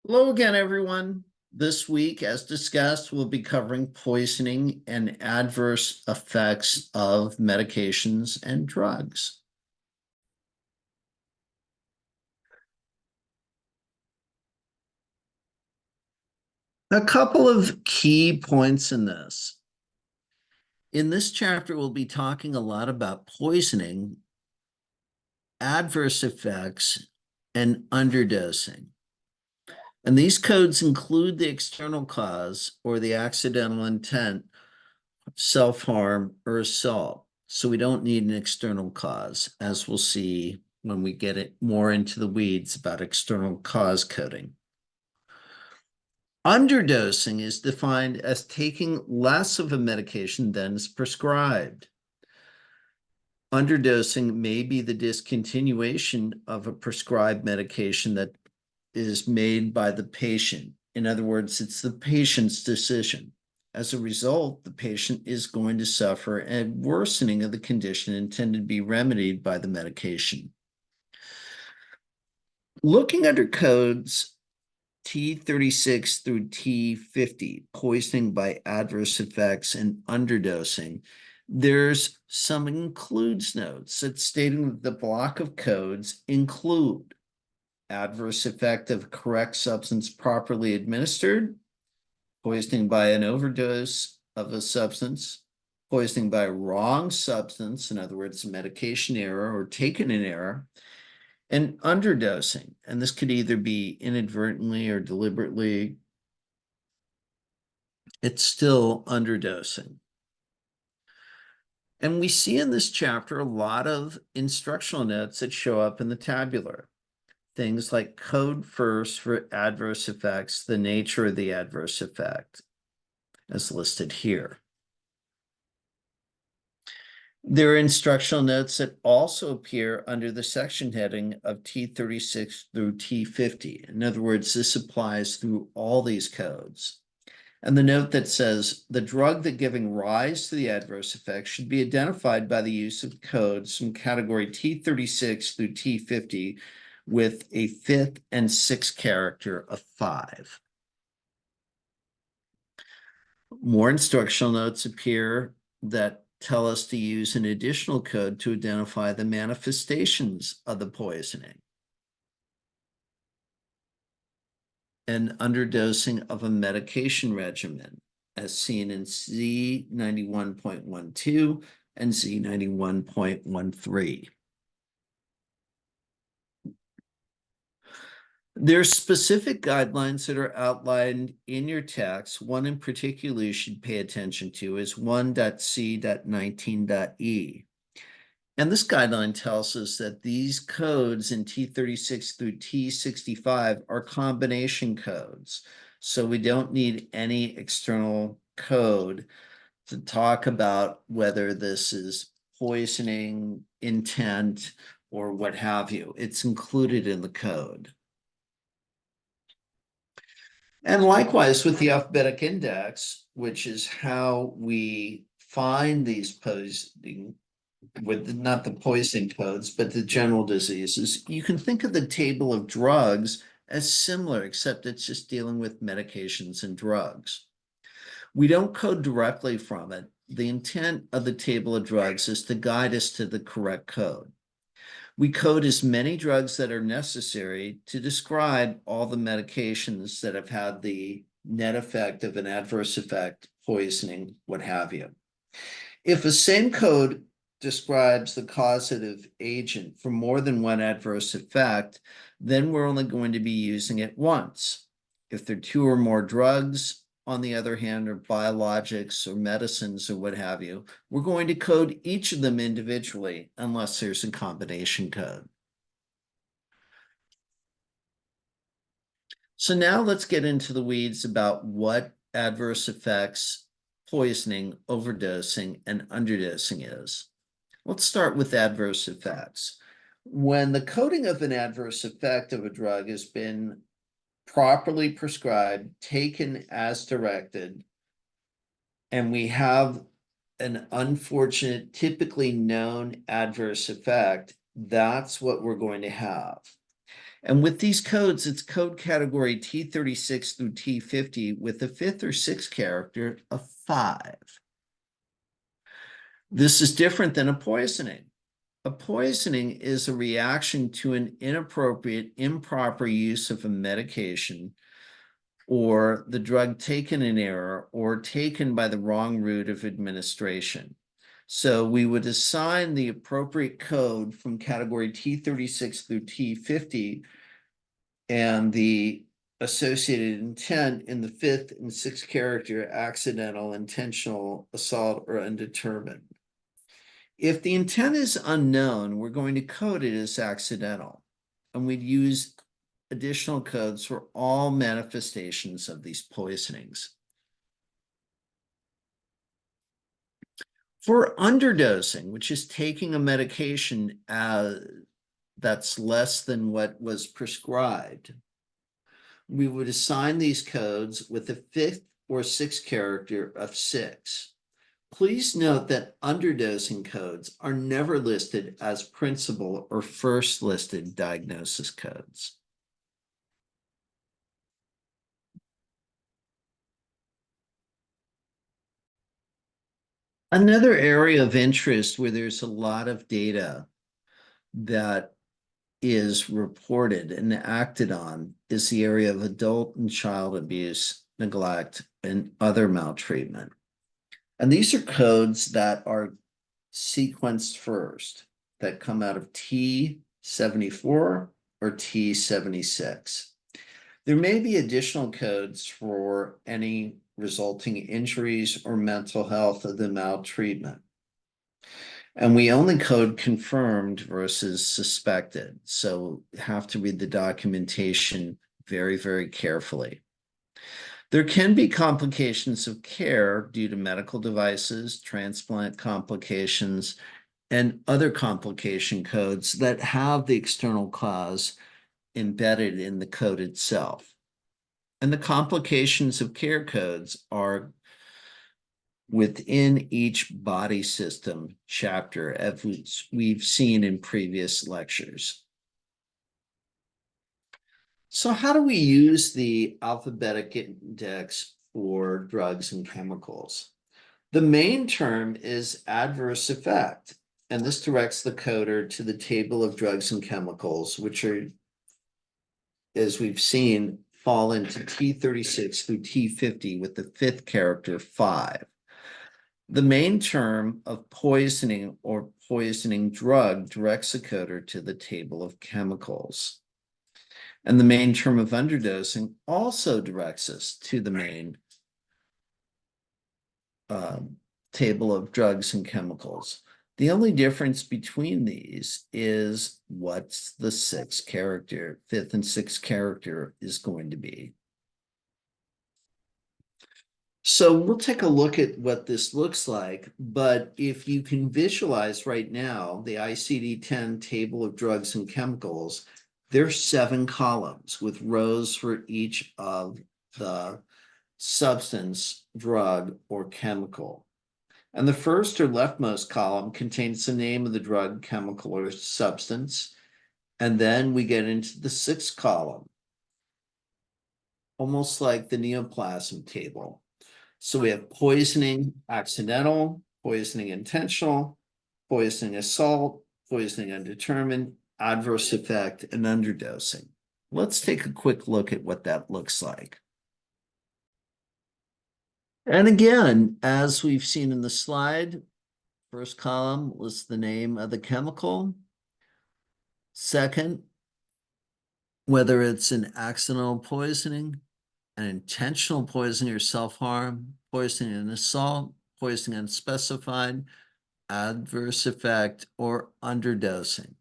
Hello again, everyone. This week, as discussed, we'll be covering poisoning and adverse effects of medications and drugs. A couple of key points in this. In this chapter, we'll be talking a lot about poisoning, adverse effects, and underdosing. And these codes include the external cause or the accidental intent, self-harm, or assault. So we don't need an external cause, as we'll see when we get it more into the weeds about external cause coding. Underdosing is defined as taking less of a medication than is prescribed. Underdosing may be the discontinuation of a prescribed medication that is made by the patient. In other words, it's the patient's decision. As a result, the patient is going to suffer a worsening of the condition intended to be remedied by the medication. Looking under codes T36 through T50, poisoning by adverse effects and underdosing, there's some includes notes that stating that the block of codes include adverse effect of correct substance properly administered, poisoning by an overdose of a substance, poisoning by wrong substance, in other words, medication error or taken in error, and underdosing. And this could either be inadvertently or deliberately. It's still underdosing. And we see in this chapter a lot of instructional notes that show up in the tabular. Things like code first for adverse effects, the nature of the adverse effect, as listed here. There are instructional notes that also appear under the section heading of T36 through T50. In other words, this applies through all these codes. And the note that says the drug that giving rise to the adverse effect should be identified by the use of codes from category T36 through T50 with a fifth and sixth character of 5. More instructional notes appear that tell us to use an additional code to identify the manifestations of the poisoning. And underdosing of a medication regimen, as seen in Z91.12 and Z91.13. There's specific guidelines that are outlined in your text. One in particular you should pay attention to is 1.C.19.E. And this guideline tells us that these codes in T36 through T65 are combination codes. So we don't need any external code to talk about whether this is poisoning, intent, or what have you. It's included in the code. And likewise with the alphabetic index, which is how we find these poisoning, with not the poisoning codes, but the general diseases, you can think of the table of drugs as similar, except it's just dealing with medications and drugs. We don't code directly from it. The intent of the table of drugs is to guide us to the correct code. We code as many drugs that are necessary to describe all the medications that have had the net effect of an adverse effect, poisoning, what have you. If the same code describes the causative agent for more than one adverse effect, then we're only going to be using it once. If there are 2 or more drugs, on the other hand, or biologics or medicines or what have you, we're going to code each of them individually unless there's a combination code. So now let's get into the weeds about what adverse effects, poisoning, overdosing, and underdosing is. Let's start with adverse effects. When the coding of an adverse effect of a drug has been properly prescribed, taken as directed, and we have an unfortunate, typically known adverse effect, that's what we're going to have. And with these codes, it's code category T36 through T50 with a fifth or sixth character of 5. This is different than a poisoning. A poisoning is a reaction to an inappropriate, improper use of a medication or the drug taken in error or taken by the wrong route of administration. So we would assign the appropriate code from category T36 through T50 and the associated intent in the fifth and sixth character, accidental, intentional, assault, or undetermined. If the intent is unknown, we're going to code it as accidental, and we'd use additional codes for all manifestations of these poisonings. For underdosing, which is taking a medication that's less than what was prescribed, we would assign these codes with a fifth or sixth character of 6. Please note that underdosing codes are never listed as principal or first listed diagnosis codes. Another area of interest where there's a lot of data that is reported and acted on is the area of adult and child abuse, neglect, and other maltreatment. And these are codes that are sequenced first, that come out of T74 or T76. There may be additional codes for any resulting injuries or mental health of the maltreatment. And we only code confirmed versus suspected. So have to read the documentation very, very carefully. There can be complications of care due to medical devices, transplant complications, and other complication codes that have the external cause embedded in the code itself. And the complications of care codes are within each body system chapter, as we've seen in previous lectures. So how do we use the alphabetic index for drugs and chemicals? The main term is adverse effect, and this directs the coder to the table of drugs and chemicals, which are, as we've seen, fall into T36 through T50 with the fifth character 5. The main term of poisoning or poisoning drug directs the coder to the table of chemicals. And the main term of underdosing also directs us to the main table of drugs and chemicals. The only difference between these is what's the sixth character, fifth and sixth character is going to be. So we'll take a look at what this looks like, but if you can visualize right now, the ICD-10 table of drugs and chemicals, there's 7 columns with rows for each of the substance, drug, or chemical. And the first or leftmost column contains the name of the drug, chemical, or substance. And then we get into the 6th column, almost like the neoplasm table. So we have poisoning accidental, poisoning intentional, poisoning assault, poisoning undetermined, adverse effect, and underdosing. Let's take a quick look at what that looks like. And again, as we've seen in the slide, first column lists the name of the chemical. Second, whether it's an accidental poisoning, an intentional poisoning or self-harm, poisoning and assault, poisoning unspecified, adverse effect, or underdosing.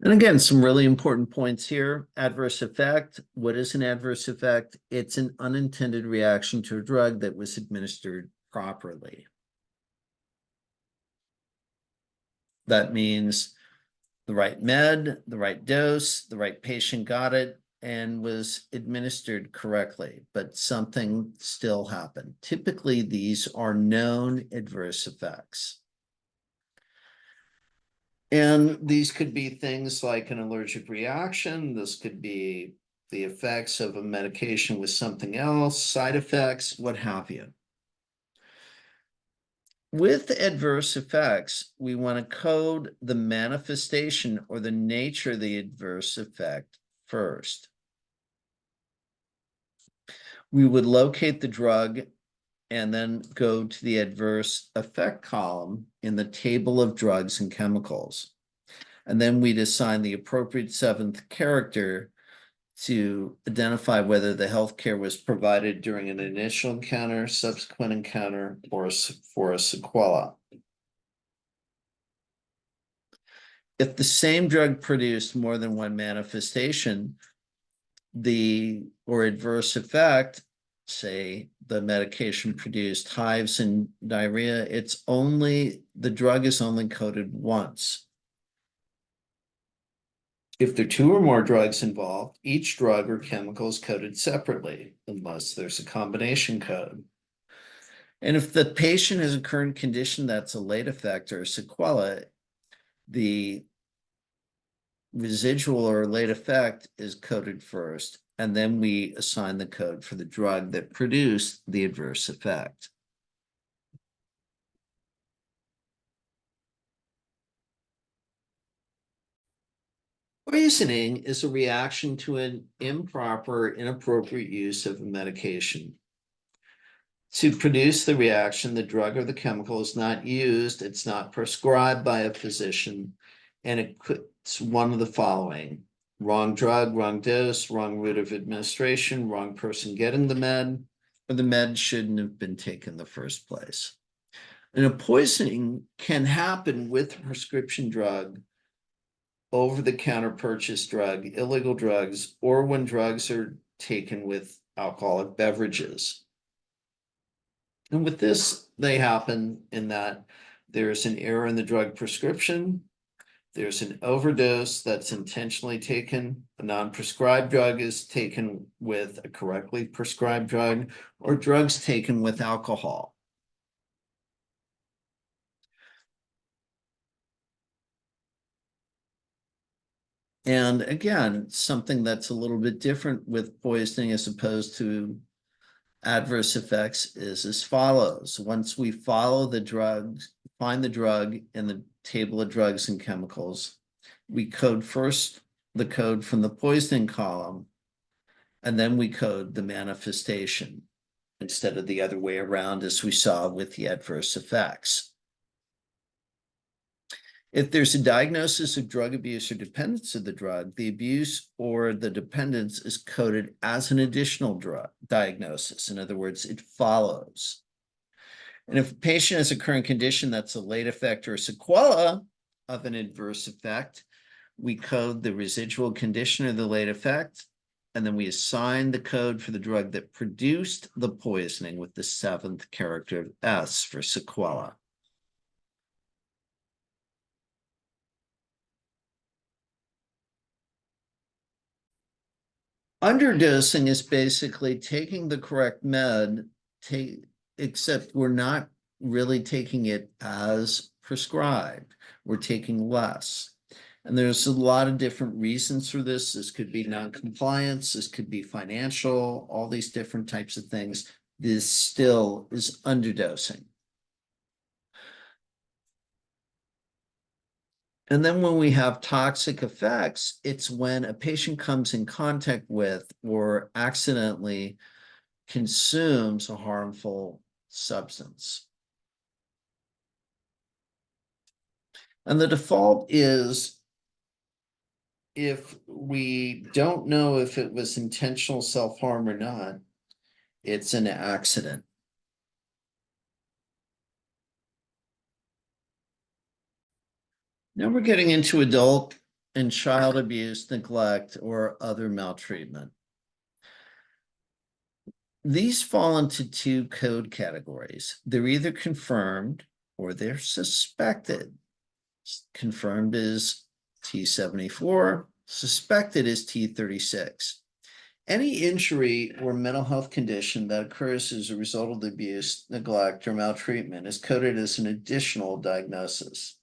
And again, some really important points here. Adverse effect. What is an adverse effect? It's an unintended reaction to a drug that was administered properly. That means the right med, the right dose, the right patient got it and was administered correctly, but something still happened. Typically, these are known adverse effects. And these could be things like an allergic reaction. This could be the effects of a medication with something else, side effects, what have you. With adverse effects, we want to code the manifestation or the nature of the adverse effect first. We would locate the drug and then go to the adverse effect column in the table of drugs and chemicals. And then we'd assign the appropriate seventh character to identify whether the healthcare was provided during an initial encounter, subsequent encounter, or for a sequela. If the same drug produced more than one manifestation, or adverse effect, say the medication produced hives and diarrhea, the drug is only coded once. If there are two or more drugs involved, each drug or chemical is coded separately, unless there's a combination code. And if the patient has a current condition that's a late effect or a sequela, the residual or late effect is coded first, and then we assign the code for the drug that produced the adverse effect. Poisoning is a reaction to an improper, inappropriate use of a medication. To produce the reaction, the drug or the chemical is not used, it's not prescribed by a physician, and it's one of the following: wrong drug, wrong dose, wrong route of administration, wrong person getting the med, or the med shouldn't have been taken in the first place. And a poisoning can happen with a prescription drug, over-the-counter purchase drug, illegal drugs, or when drugs are taken with alcoholic beverages. And with this, they happen in that there's an error in the drug prescription, there's an overdose that's intentionally taken, a non-prescribed drug is taken with a correctly prescribed drug, or drugs taken with alcohol. And again, something that's a little bit different with poisoning as opposed to adverse effects is as follows. Once we follow the drugs, find the drug in the table of drugs and chemicals, we code first the code from the poisoning column, and then we code the manifestation instead of the other way around, as we saw with the adverse effects. If there's a diagnosis of drug abuse or dependence of the drug, the abuse or the dependence is coded as an additional drug diagnosis. In other words, it follows. And if a patient has a current condition that's a late effect or a sequela of an adverse effect, we code the residual condition or the late effect, and then we assign the code for the drug that produced the poisoning with the seventh character of S for sequela. Underdosing is basically taking the correct med, except we're not really taking it as prescribed. We're taking less. And there's a lot of different reasons for this. This could be non-compliance, this could be financial, all these different types of things. This still is underdosing. And then when we have toxic effects, it's when a patient comes in contact with or accidentally consumes a harmful substance. And the default is, if we don't know if it was intentional self-harm or not, it's an accident. Now we're getting into adult and child abuse, neglect, or other maltreatment. These fall into two code categories. They're either confirmed or they're suspected. Confirmed is T74, suspected is T36. Any injury or mental health condition that occurs as a result of the abuse, neglect, or maltreatment is coded as an additional diagnosis.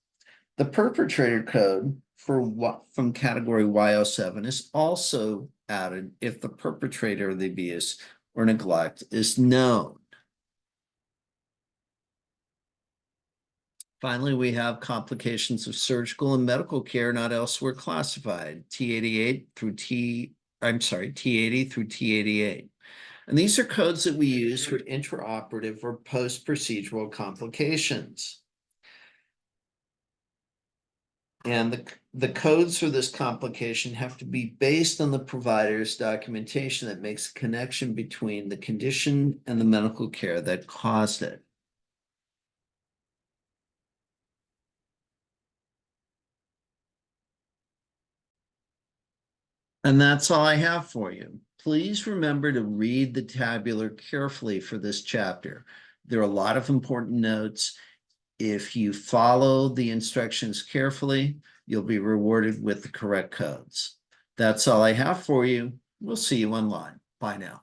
The perpetrator code for what from category Y07 is also added if the perpetrator of the abuse or neglect is known. Finally, we have complications of surgical and medical care not elsewhere classified, T80 through T88. And these are codes that we use for intraoperative or post-procedural complications. And the codes for this complication have to be based on the provider's documentation that makes a connection between the condition and the medical care that caused it. And that's all I have for you. Please remember to read the tabular carefully for this chapter. There are a lot of important notes. If you follow the instructions carefully, you'll be rewarded with the correct codes. That's all I have for you. We'll see you online. Bye now.